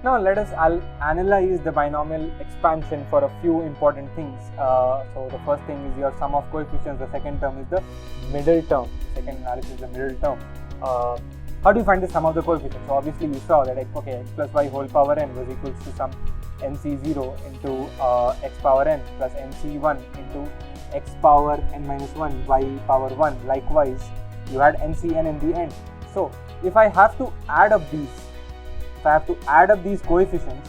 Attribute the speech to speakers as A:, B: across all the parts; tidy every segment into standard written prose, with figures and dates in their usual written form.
A: Now let us analyze the binomial expansion for a few important things. So the first thing is your sum of coefficients, the second term is the middle term, the second analysis is the middle term. How do you find the sum of the coefficients? So obviously you saw that x plus y whole power n was equals to some nc0 into x power n plus nc1 into x power n minus 1 y power 1. Likewise, you had ncn in the end. So if I have to add up these, coefficients,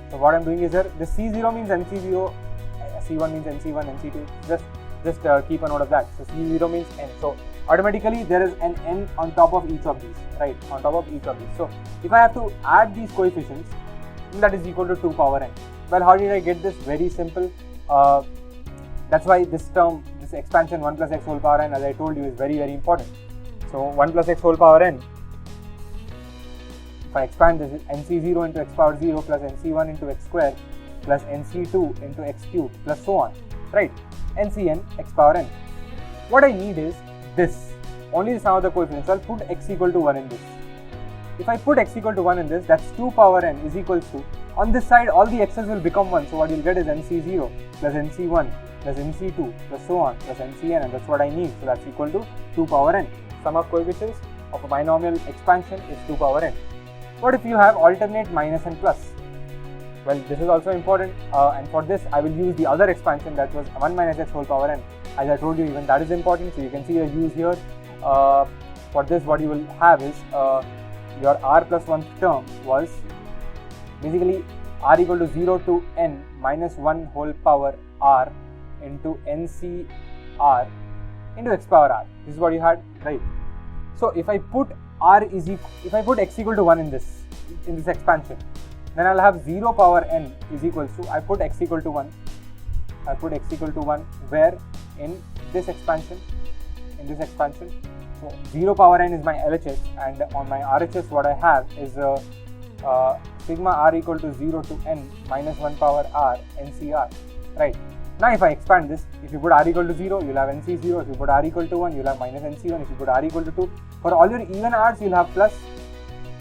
A: so what I'm doing is here, the C0 means NC0, C1 means NC1, NC2, just keep a note of that. So C0 means N. So automatically there is an N on top of each of these, right? On top of each of these. So if I have to add these coefficients, that is equal to 2 power N. Well, how did I get this? Very simple. That's why this term, this expansion 1 plus x whole power n, as I told you, is very, very important. So 1 plus x whole power n, if I expand this, is nc0 into x power 0 plus nc1 into x square plus nc2 into x cube plus so on, right? Ncn x power n. What I need is this, only the sum of the coefficients. So I'll put x equal to 1 in this. If I put x equal to 1 in this, that's 2 power n is equals to, on this side all the x's will become 1. So what you'll get is nc0 plus nc1 plus nc2 plus so on plus ncn, and that's what I need. So that's equal to 2 power n. Sum of coefficients of a binomial expansion is 2 power n. What if you have alternate minus and plus? Well, this is also important, and for this I will use the other expansion, that was 1 minus x whole power n. As I told you, even that is important, so you can see the use here. For this, what you will have is your r plus 1th term was basically r equal to 0 to n minus 1 whole power r into ncr into x power r. This is what you had, right? So if I put x equal to 1 in this expansion, then I'll have 0 power n is equals to, I put x equal to 1 where in this expansion, so 0 power n is my LHS, and on my RHS what I have is sigma r equal to 0 to n minus 1 power r ncr, right? Now if I expand this, if you put r equal to 0, you'll have nc0. If you put r equal to 1, you'll have minus nc1. If you put r equal to 2, for all your even r's, you'll have plus.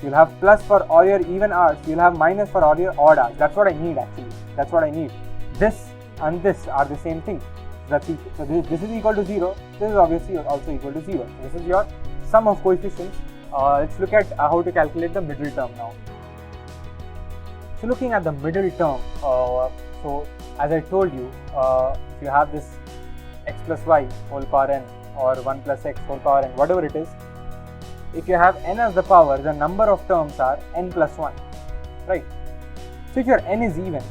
A: You'll have plus for all your even r's. You'll have minus for all your odd r's. That's what I need actually. That's what I need. This and this are the same thing. That's equal. So this is equal to 0. This is obviously also equal to 0. So this is your sum of coefficients. Let's look at how to calculate the middle term now. So looking at the middle term, so as I told you, if you have this x plus y whole power n or 1 plus x whole power n, whatever it is, if you have n as the power, the number of terms are n plus 1, right? So if your n is even,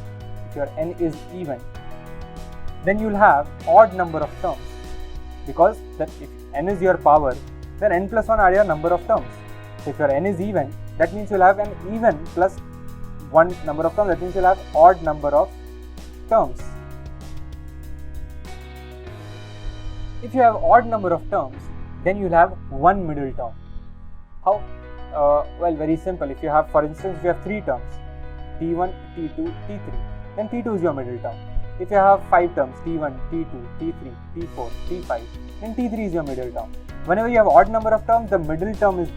A: then you'll have odd number of terms, because that if n is your power, then n plus 1 are your number of terms. So if your n is even, that means you'll have an even plus 1 number of terms, that means you'll have odd number of terms. If you have odd number of terms, then you'll have one middle term. How? Well, very simple. If you have, for instance, if you have 3 terms, t1, t2, t3, then t2 is your middle term. If you have 5 terms, t1, t2, t3, t4, t5, then t3 is your middle term. Whenever you have odd number of terms, the middle term is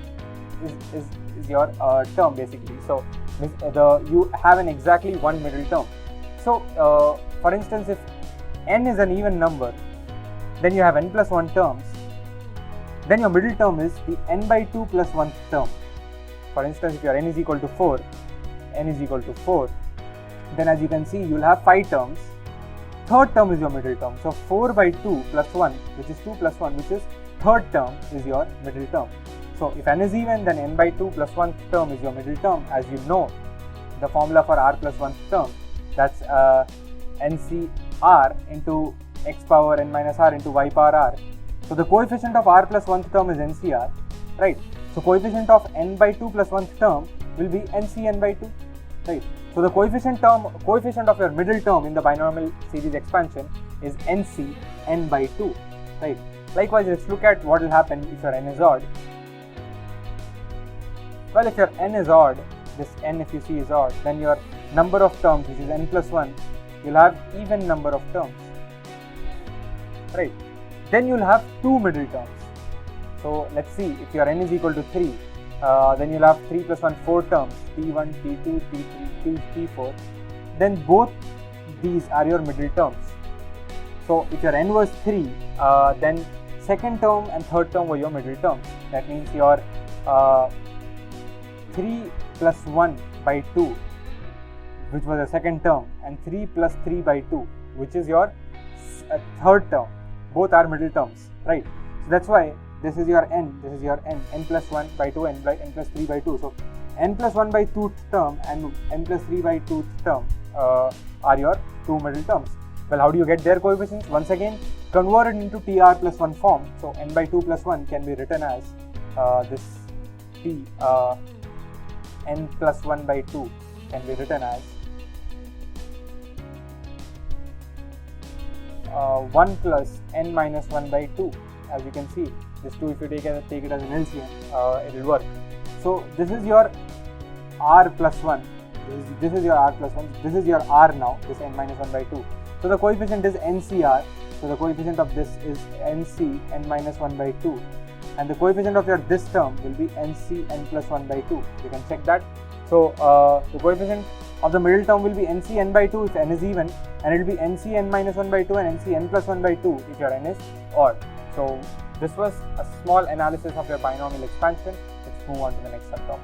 A: your term basically. So you have an exactly one middle term. So for instance, if n is an even number, then you have n plus 1 terms. Then your middle term is the n by 2 plus 1th term. For instance, if your n is equal to 4, then as you can see, you will have 5 terms. Third term is your middle term. So 4 by 2 plus 1, which is 2 plus 1, which is third term, is your middle term. So if n is even, then n by 2 plus 1th term is your middle term. As you know, the formula for r plus 1th term, that's ncr into x power n minus r into y power r. So the coefficient of r plus 1th term is ncr, right? So coefficient of n by 2 plus 1th term will be ncn by 2, right? So the coefficient of your middle term in the binomial series expansion is nc n by 2, right? Likewise, let's look at what will happen if your n is odd. Well, if your n is odd, this n if you see is odd, then your number of terms, which is n plus 1, you'll have even number of terms, right? Then you'll have 2 middle terms. So let's see, if your n is equal to 3, then you'll have 3 plus 1, 4 terms, T1, T2, T3, T4. Then both these are your middle terms. So if your n was 3, then second term and third term were your middle terms. That means your 3 plus 1 by 2, which was the second term, and 3 plus 3 by 2, which is your third term. Both are middle terms, right? So that's why this is your n, this is your n plus 1 by 2, n plus 3 by 2. So n plus 1 by 2 term and n plus 3 by 2 term are your two middle terms. Well, how do you get their coefficients? Once again, convert it into TR plus 1 form. So n by 2 plus 1 can be written as this T, n plus 1 by 2 can be written as 1 plus n minus 1 by 2. As you can see, this 2, if you take it as an LCM, it will work. So this is your r plus 1. This is your r plus 1. This is your r now, this n minus 1 by 2. So the coefficient is NCR. So the coefficient of this is NC n minus 1 by 2. And the coefficient of your this term will be NC n plus 1 by 2. You can check that. So the coefficient of the middle term will be NC n by 2 if n is even, and it will be NC n minus 1 by 2 and NC n plus 1 by 2 if your n is odd. So this was a small analysis of your binomial expansion. Let's move on to the next subtopic.